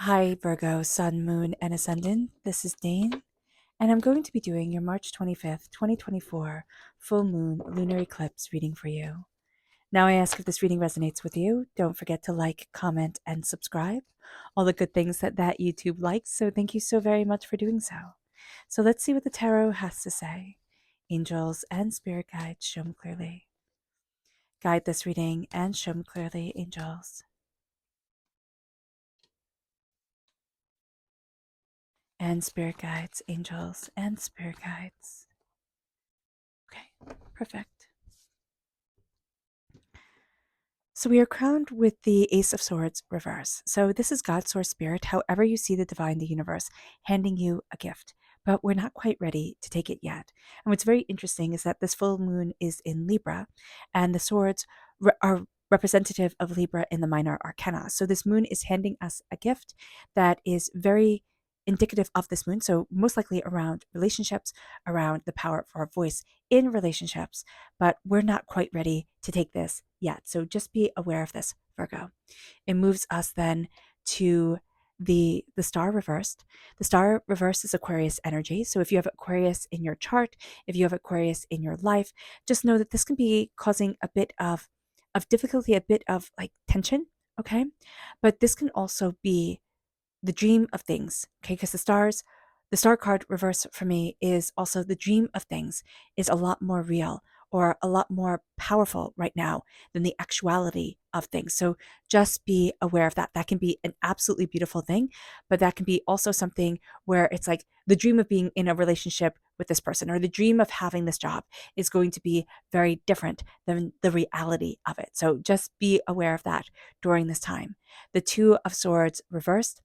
Hi, Virgo, Sun, Moon, and Ascendant. This is Dane, and I'm going to be doing your March 25th, 2024 full moon lunar eclipse reading for you. Now, I ask if this reading resonates with you. Don't forget to like, comment, and subscribe. All the good things that YouTube likes, so thank you so very much for doing so. So, let's see what the tarot has to say. Angels and spirit guides, show me clearly. Guide this reading and show me clearly, angels. And spirit guides, angels, and spirit guides. Okay, perfect. So we are crowned with the Ace of Swords reverse. So this is God's source spirit, however you see the divine, the universe, handing you a gift. But we're not quite ready to take it yet. And what's very interesting is that this full moon is in Libra, and the swords are representative of Libra in the minor arcana. So this moon is handing us a gift that is very indicative of this moon. So most likely around relationships, around the power of our voice in relationships, but we're not quite ready to take this yet. So just be aware of this, Virgo. It moves us then to the star reversed. The star reversed is Aquarius energy. So if you have Aquarius in your chart, if you have Aquarius in your life, just know that this can be causing a bit of difficulty, a bit of like tension, okay? But this can also be the dream of things, okay? Because the star card reverse for me is also the dream of things is a lot more real or a lot more powerful right now than the actuality of things. So just be aware of that. That can be an absolutely beautiful thing, but that can be also something where it's like the dream of being in a relationship with this person or the dream of having this job is going to be very different than the reality of it. So just be aware of that during this time. The Two of Swords reversed,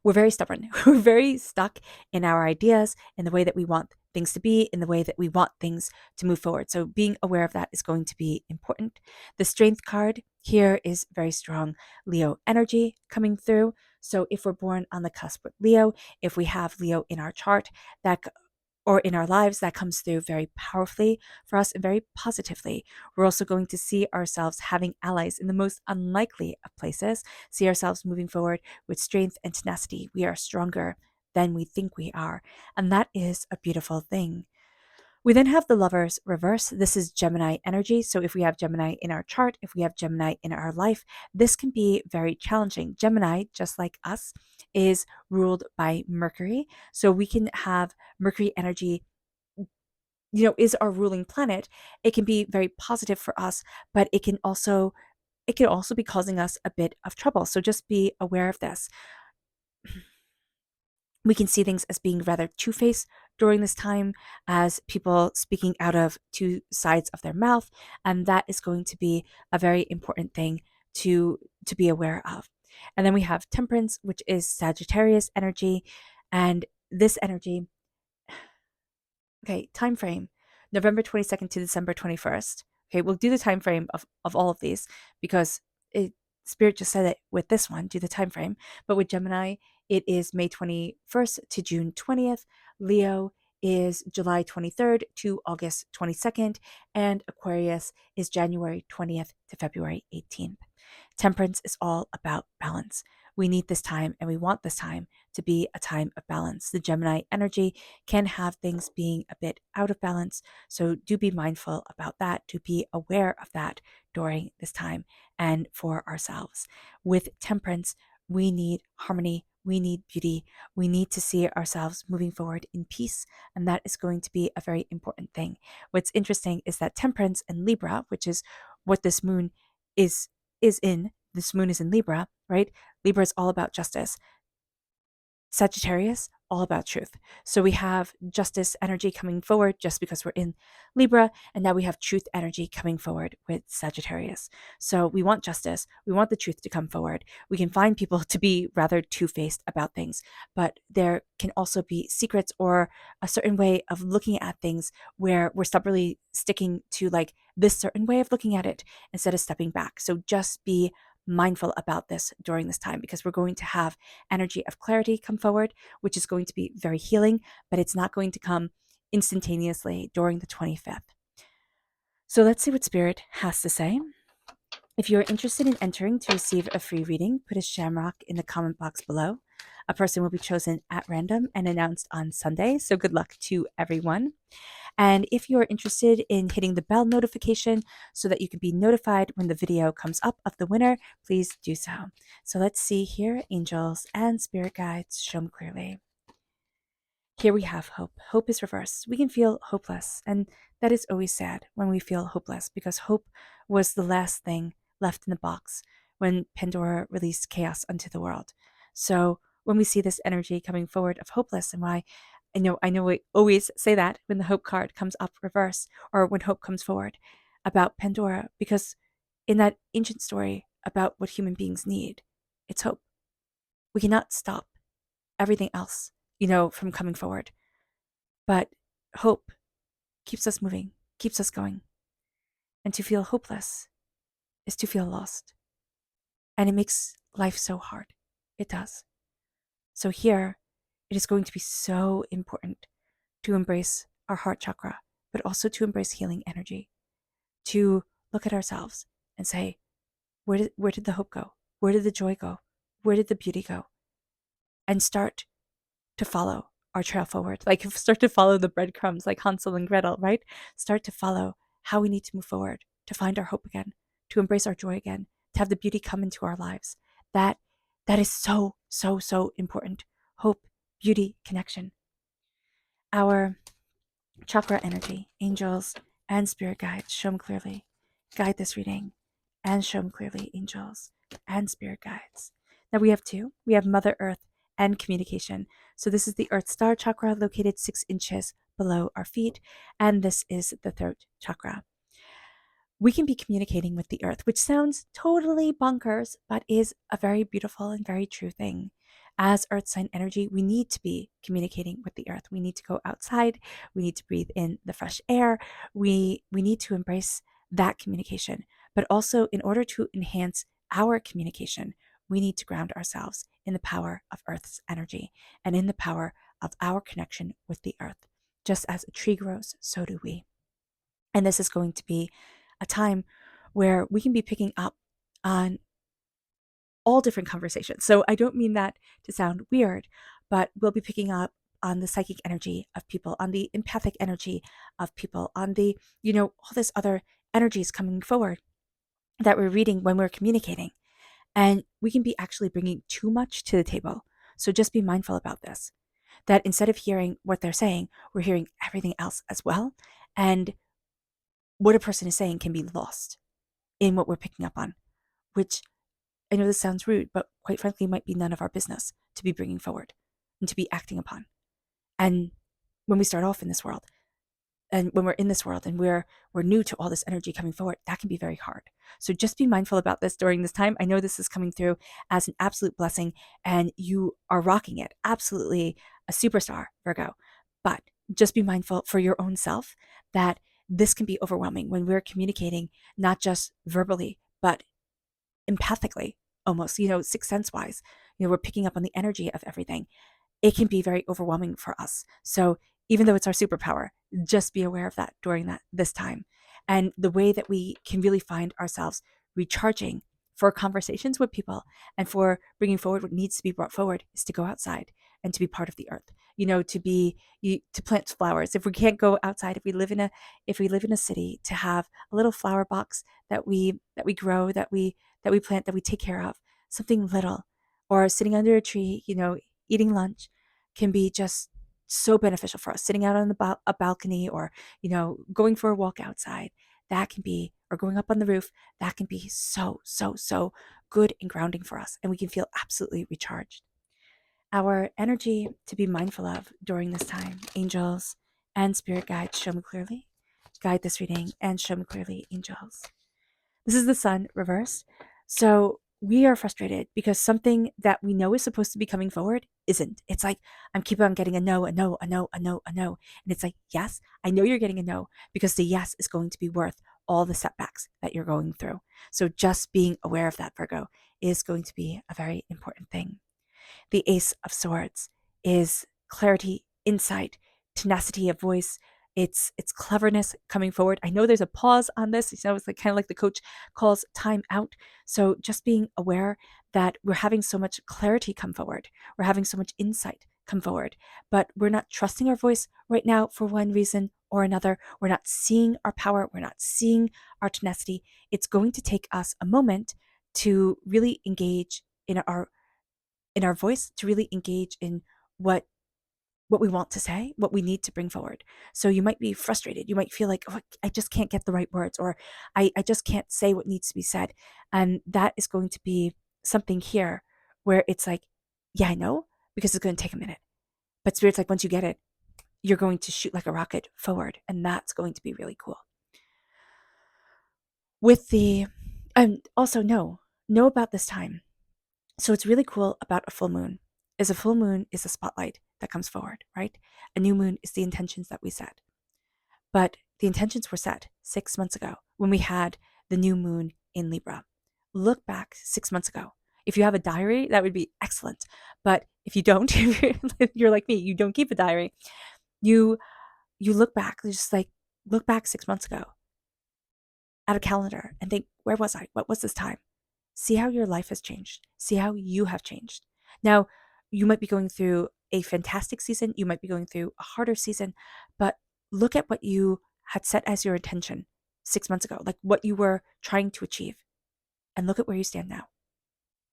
we're very stubborn. We're very stuck in our ideas, in the way that we want things to be, in the way that we want things to move forward. So being aware of that is going to be important. The Strength card here is very strong Leo energy coming through. So if we're born on the cusp with Leo, if we have Leo in our chart, that or in our lives, that comes through very powerfully for us and very positively. We're also going to see ourselves having allies in the most unlikely of places, see ourselves moving forward with strength and tenacity. We are stronger than we think we are. And that is a beautiful thing. We then have the Lovers reverse. This is Gemini energy. So if we have Gemini in our chart, if we have Gemini in our life, this can be very challenging. Gemini, just like us, is ruled by Mercury. So we can have Mercury energy, is our ruling planet. It can be very positive for us, but it can also be causing us a bit of trouble. So just be aware of this. We can see things as being rather two-faced during this time, as people speaking out of two sides of their mouth, and that is going to be a very important thing to be aware of. And then we have Temperance, which is Sagittarius energy, and this energy, okay, time frame, November 22nd to December 21st. Okay, we'll do the time frame of all of these because it, Spirit just said it with this one, do the time frame. But with Gemini, it is May 21st to June 20th. Leo is July 23rd to August 22nd. And Aquarius is January 20th to February 18th. Temperance is all about balance. We need this time and we want this time to be a time of balance. The Gemini energy can have things being a bit out of balance. So do be mindful about that, to be aware of that during this time and for ourselves. With temperance, we need harmony, we need beauty, we need to see ourselves moving forward in peace, and that is going to be a very important thing. What's interesting is that temperance and Libra, which is what this moon is this moon is in Libra, right? Libra is all about justice. Sagittarius, all about truth. So we have justice energy coming forward just because we're in Libra, and now we have truth energy coming forward with Sagittarius. So we want justice, we want the truth to come forward. We can find people to be rather two-faced about things, but there can also be secrets or a certain way of looking at things where we're stubbornly sticking to like this certain way of looking at it instead of stepping back. So just be mindful about this during this time because we're going to have energy of clarity come forward, which is going to be very healing, but it's not going to come instantaneously during the 25th. So let's see what Spirit has to say. If you're interested in entering to receive a free reading, put a shamrock in the comment box below. A person will be chosen at random and announced on Sunday, so good luck to everyone. And if you're interested in hitting the bell notification so that you can be notified when the video comes up of the winner, please do so. So let's see here, angels and spirit guides, show me clearly. Here we have hope. Hope is reversed. We can feel hopeless, and that is always sad when we feel hopeless, because hope was the last thing left in the box when Pandora released chaos unto the world. So when we see this energy coming forward of hopeless, and why I know we always say that when the hope card comes up reverse, or when hope comes forward about Pandora, because in that ancient story about what human beings need, it's hope. We cannot stop everything else, from coming forward. But hope keeps us moving, keeps us going. And to feel hopeless is to feel lost. And it makes life so hard. It does. So here, it is going to be so important to embrace our heart chakra, but also to embrace healing energy, to look at ourselves and say, where did the hope go? Where did the joy go? Where did the beauty go? And start to follow our trail forward. Like start to follow the breadcrumbs like Hansel and Gretel, right? Start to follow how we need to move forward, to find our hope again, to embrace our joy again, to have the beauty come into our lives. That is so, so, so important. Hope, beauty, connection. Our chakra energy, angels and spirit guides, show them clearly. Guide this reading and show them clearly, angels and spirit guides. Now we have two. We have Mother Earth and communication. So this is the Earth Star chakra located 6 inches below our feet, and this is the throat chakra. We can be communicating with the earth, which sounds totally bonkers, but is a very beautiful and very true thing. As earth sign energy, we need to be communicating with the earth. We need to go outside. We need to breathe in the fresh air. We need to embrace that communication. But also, in order to enhance our communication, we need to ground ourselves in the power of earth's energy and in the power of our connection with the earth. Just as a tree grows, so do we. And this is going to be a time where we can be picking up on all different conversations. So I don't mean that to sound weird, but we'll be picking up on the psychic energy of people, on the empathic energy of people, on the, all this other energies coming forward that we're reading when we're communicating. And we can be actually bringing too much to the table. So just be mindful about this, that instead of hearing what they're saying, we're hearing everything else as well. And what a person is saying can be lost in what we're picking up on, which I know this sounds rude, but quite frankly might be none of our business to be bringing forward and to be acting upon. And when we start off in this world, and when we're in this world and we're new to all this energy coming forward, that can be very hard. So just be mindful about this during this time. I know this is coming through as an absolute blessing and you are rocking it. Absolutely a superstar, Virgo. But just be mindful for your own self that this can be overwhelming when we're communicating, not just verbally, but empathically, almost, sixth sense wise. We're picking up on the energy of everything. It can be very overwhelming for us. So even though it's our superpower, just be aware of that during this time. And the way that we can really find ourselves recharging for conversations with people and for bringing forward what needs to be brought forward is to go outside and to be part of the earth, to plant flowers. If we can't go outside, if we live in a city, to have a little flower box that we grow, that we plant, that we take care of, something little, or sitting under a tree, eating lunch can be just so beneficial for us. Sitting out on a balcony, or going for a walk outside, that can be, or going up on the roof, that can be so, so, so good and grounding for us, and we can feel absolutely recharged. Our energy to be mindful of during this time, angels and spirit guides, show me clearly. Guide this reading and show me clearly, angels. This is the sun reversed. So we are frustrated because something that we know is supposed to be coming forward isn't. It's like, I'm keep on getting a no, a no, a no, a no, a no. And it's like, yes, I know you're getting a no, because the yes is going to be worth all the setbacks that you're going through. So just being aware of that, Virgo, is going to be a very important thing. The Ace of Swords is clarity, insight, tenacity of voice, it's cleverness coming forward. I know there's a pause on this. It's like kind of like the coach calls time out. So just being aware that we're having so much clarity come forward. We're having so much insight come forward, but we're not trusting our voice right now for one reason or another. We're not seeing our power. We're not seeing our tenacity. It's going to take us a moment to really engage in our voice, to really engage in what we want to say, what we need to bring forward. So you might be frustrated. You might feel like, oh, I just can't get the right words, or I just can't say what needs to be said. And that is going to be something here where it's like, yeah, I know, because it's going to take a minute. But Spirit's like, once you get it, you're going to shoot like a rocket forward. And that's going to be really cool. With the, and also know about this time. So what's really cool about a full moon is a full moon is a spotlight that comes forward, right? A new moon is the intentions that we set. But the intentions were set 6 months ago when we had the new moon in Libra. Look back 6 months ago. If you have a diary, that would be excellent. But if you don't, if you're like me, you don't keep a diary, you look back, just like look back 6 months ago at a calendar and think, where was I? What was this time? See how your life has changed. See how you have changed. Now, you might be going through a fantastic season. You might be going through a harder season, but look at what you had set as your intention 6 months ago, like what you were trying to achieve, and look at where you stand now.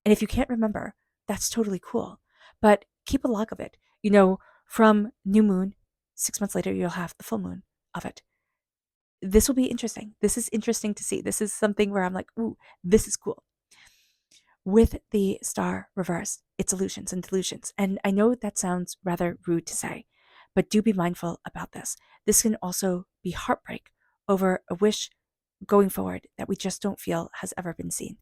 And if you can't remember, that's totally cool, but keep a log of it. From new moon, 6 months later, you'll have the full moon of it. This will be interesting. This is interesting to see. This is something where I'm like, ooh, this is cool. With the star reverse, it's illusions and delusions. And I know that sounds rather rude to say, but do be mindful about this. This can also be heartbreak over a wish going forward that we just don't feel has ever been seen.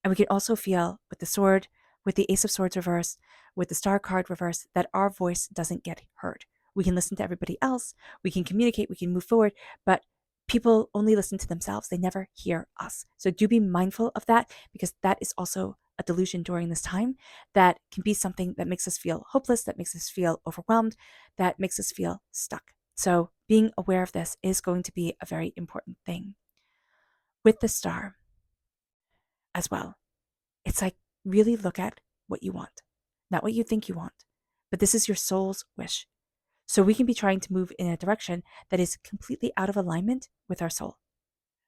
And we can also feel with the sword, with the Ace of Swords reverse, with the star card reverse, that our voice doesn't get heard. We can listen to everybody else, we can communicate, we can move forward, but people only listen to themselves. They never hear us. So do be mindful of that, because that is also a delusion during this time that can be something that makes us feel hopeless, that makes us feel overwhelmed, that makes us feel stuck. So being aware of this is going to be a very important thing. With the star as well, it's like really look at what you want, not what you think you want, but this is your soul's wish. So we can be trying to move in a direction that is completely out of alignment with our soul.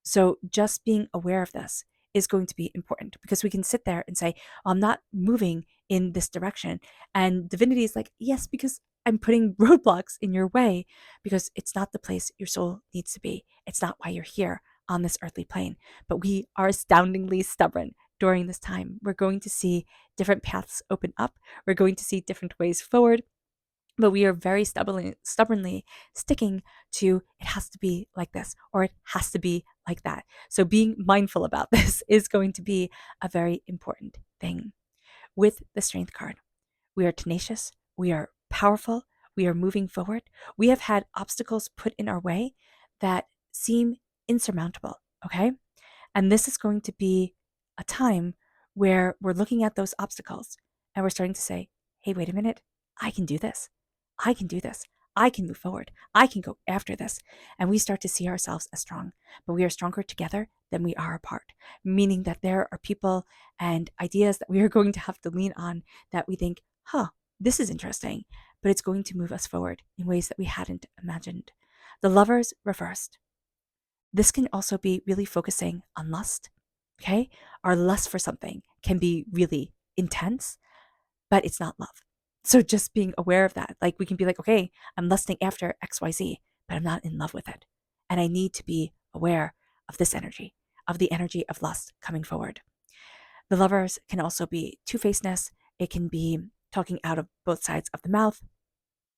So just being aware of this is going to be important, because we can sit there and say, I'm not moving in this direction. And divinity is like, yes, because I'm putting roadblocks in your way, because it's not the place your soul needs to be. It's not why you're here on this earthly plane. But we are astoundingly stubborn during this time. We're going to see different paths open up. We're going to see different ways forward. But we are very stubbornly sticking to it has to be like this, or it has to be like that. So being mindful about this is going to be a very important thing. With the Strength card, we are tenacious, we are powerful, we are moving forward. We have had obstacles put in our way that seem insurmountable, okay? And this is going to be a time where we're looking at those obstacles and we're starting to say, hey, wait a minute, I can do this. I can do this. I can move forward. I can go after this. And we start to see ourselves as strong, but we are stronger together than we are apart, meaning that there are people and ideas that we are going to have to lean on that we think, this is interesting, but it's going to move us forward in ways that we hadn't imagined. The Lovers reversed. This can also be really focusing on lust, okay? Our lust for something can be really intense, but it's not love. So just being aware of that, like we can be like, okay, I'm lusting after XYZ, but I'm not in love with it. And I need to be aware of this energy, of the energy of lust coming forward. The Lovers can also be two-facedness. It can be talking out of both sides of the mouth.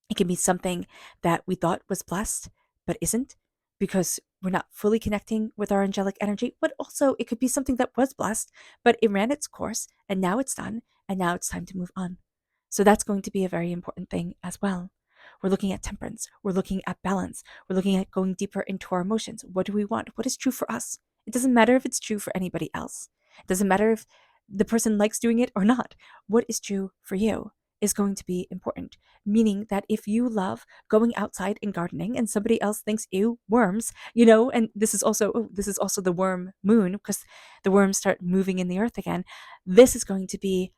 It can be something that we thought was blessed, but isn't, because we're not fully connecting with our angelic energy. But also it could be something that was blessed, but it ran its course and now it's done. And now it's time to move on. So that's going to be a very important thing as well. We're looking at temperance. We're looking at balance. We're looking at going deeper into our emotions. What do we want? What is true for us? It doesn't matter if it's true for anybody else. It doesn't matter if the person likes doing it or not. What is true for you? is going to be important, meaning that if you love going outside and gardening and somebody else thinks, ew, worms, and this is also the worm moon, because the worms start moving in the earth again. This is going to be,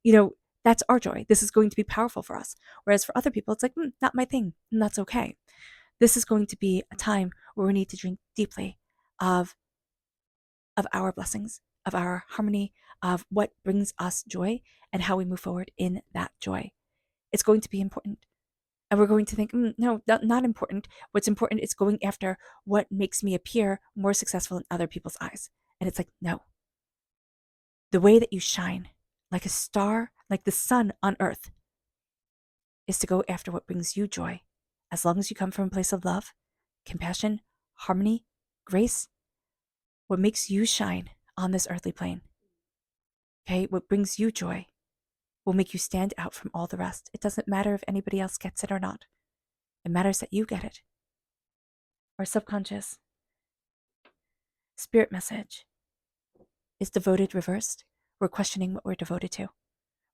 you know, that's our joy. This is going to be powerful for us. Whereas for other people, it's like, not my thing, and that's okay. This is going to be a time where we need to drink deeply of our blessings, of our harmony, of what brings us joy and how we move forward in that joy. It's going to be important. And we're going to think, no, not important. What's important is going after what makes me appear more successful in other people's eyes. And it's like, no. The way that you shine like a star, like the sun on earth, is to go after what brings you joy. As long as you come from a place of love, compassion, harmony, grace, what makes you shine on this earthly plane, okay, what brings you joy will make you stand out from all the rest. It doesn't matter if anybody else gets it or not. It matters that you get it. Our subconscious spirit message is devoted reversed. We're questioning what we're devoted to.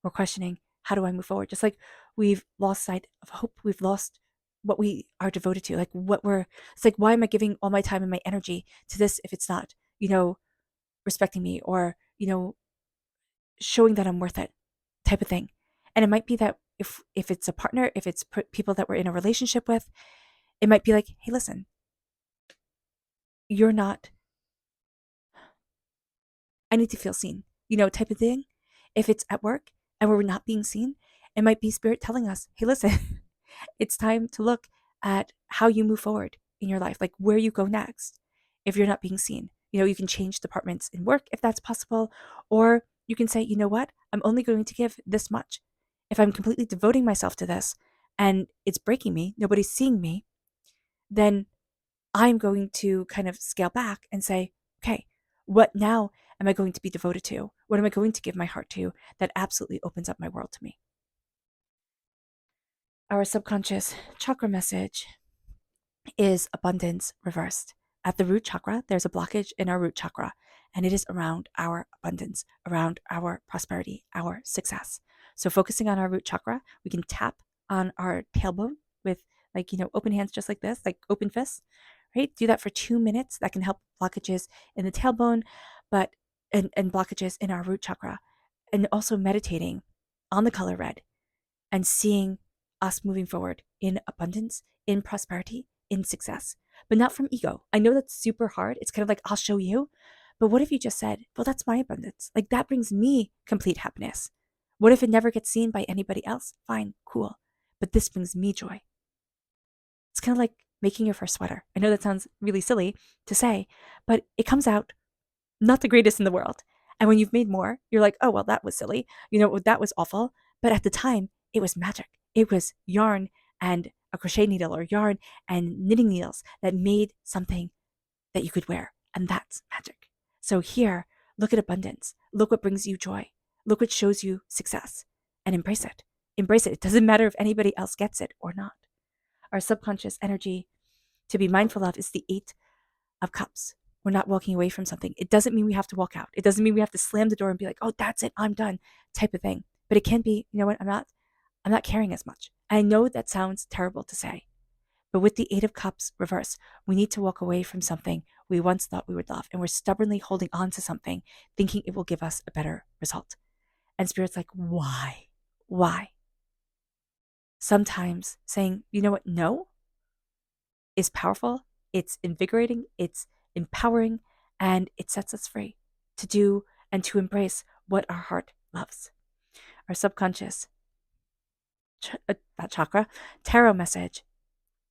We're questioning, how do I move forward? Just like we've lost sight of hope, we've lost what we are devoted to, it's like, why am I giving all my time and my energy to this if it's not, respecting me or, showing that I'm worth it type of thing. And it might be that if it's a partner, if it's people that we're in a relationship with, it might be like, hey, listen, you're not, I need to feel seen, type of thing. If it's at work and we're not being seen, it might be spirit telling us, hey, listen, it's time to look at how you move forward in your life, like where you go next. If you're not being seen, you can change departments in work if that's possible, or you can say, you know what, I'm only going to give this much. If I'm completely devoting myself to this and it's breaking me, nobody's seeing me, then I'm going to kind of scale back and say, okay, what now am I going to be devoted to? What am I going to give my heart to that absolutely opens up my world to me? Our subconscious chakra message is abundance reversed. At the root chakra, there's a blockage in our root chakra, and it is around our abundance, around our prosperity, our success. So focusing on our root chakra, we can tap on our tailbone with open hands just like this, like open fists, right? Do that for 2 minutes. That can help blockages in the tailbone, and blockages in our root chakra. And also meditating on the color red and seeing us moving forward in abundance, in prosperity, in success, but not from ego. I know that's super hard. It's kind of like, I'll show you. But what if you just said, well, that's my abundance. Like that brings me complete happiness. What if it never gets seen by anybody else? Fine, cool. But this brings me joy. It's kind of like making your first sweater. I know that sounds really silly to say, but it comes out not the greatest in the world. And when you've made more, you're like, oh, well, that was silly. That was awful. But at the time, it was magic. It was yarn and a crochet needle or yarn and knitting needles that made something that you could wear. And that's magic. So here, look at abundance. Look what brings you joy. Look what shows you success, and embrace it. Embrace it. It doesn't matter if anybody else gets it or not. Our subconscious energy to be mindful of is the 8 of Cups. We're not walking away from something. It doesn't mean we have to walk out. It doesn't mean we have to slam the door and be like, oh, that's it, I'm done, type of thing. But it can be, you know what, I'm not caring as much. I know that sounds terrible to say, but with the 8 of Cups reverse, we need to walk away from something we once thought we would love, and we're stubbornly holding on to something, thinking it will give us a better result. And Spirit's like, why? Why? Sometimes saying, you know what, no, is powerful, it's invigorating, it's empowering, and it sets us free to do and to embrace what our heart loves. Our subconscious chakra tarot message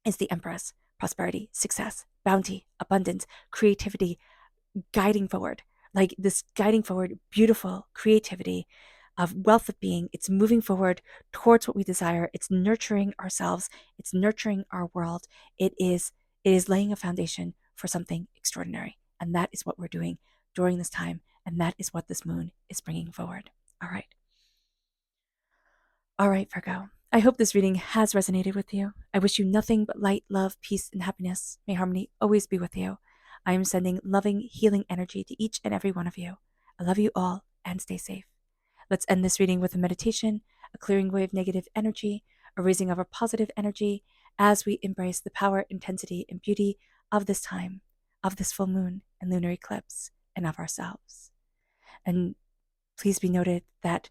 is the Empress: prosperity, success, bounty, abundance, creativity, guiding forward. Like this guiding forward, beautiful creativity of wealth of being. It's moving forward towards what we desire. It's nurturing ourselves. It's nurturing our world. It is laying a foundation for something extraordinary. And that is what we're doing during this time. And that is what this moon is bringing forward. All right. All right, Virgo. I hope this reading has resonated with you. I wish you nothing but light, love, peace, and happiness. May harmony always be with you. I am sending loving, healing energy to each and every one of you. I love you all, and stay safe. Let's end this reading with a meditation a clearing away of negative energy, a raising of our positive energy as we embrace the power, intensity, and beauty of this time, of this full moon and lunar eclipse, and of ourselves. And please be noted that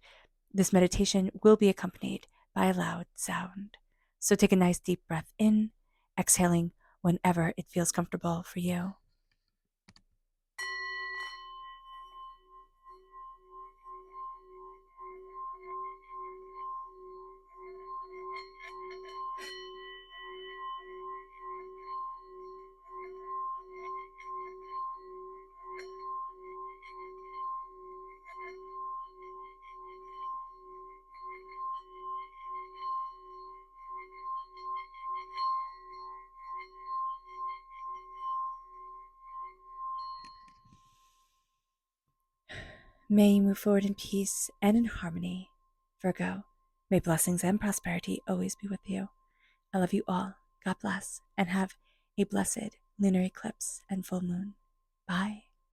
this meditation will be accompanied by a loud sound. So take a nice deep breath in, exhaling whenever it feels comfortable for you. May you move forward in peace and in harmony. Virgo, may blessings and prosperity always be with you. I love you all. God bless, and have a blessed lunar eclipse and full moon. Bye.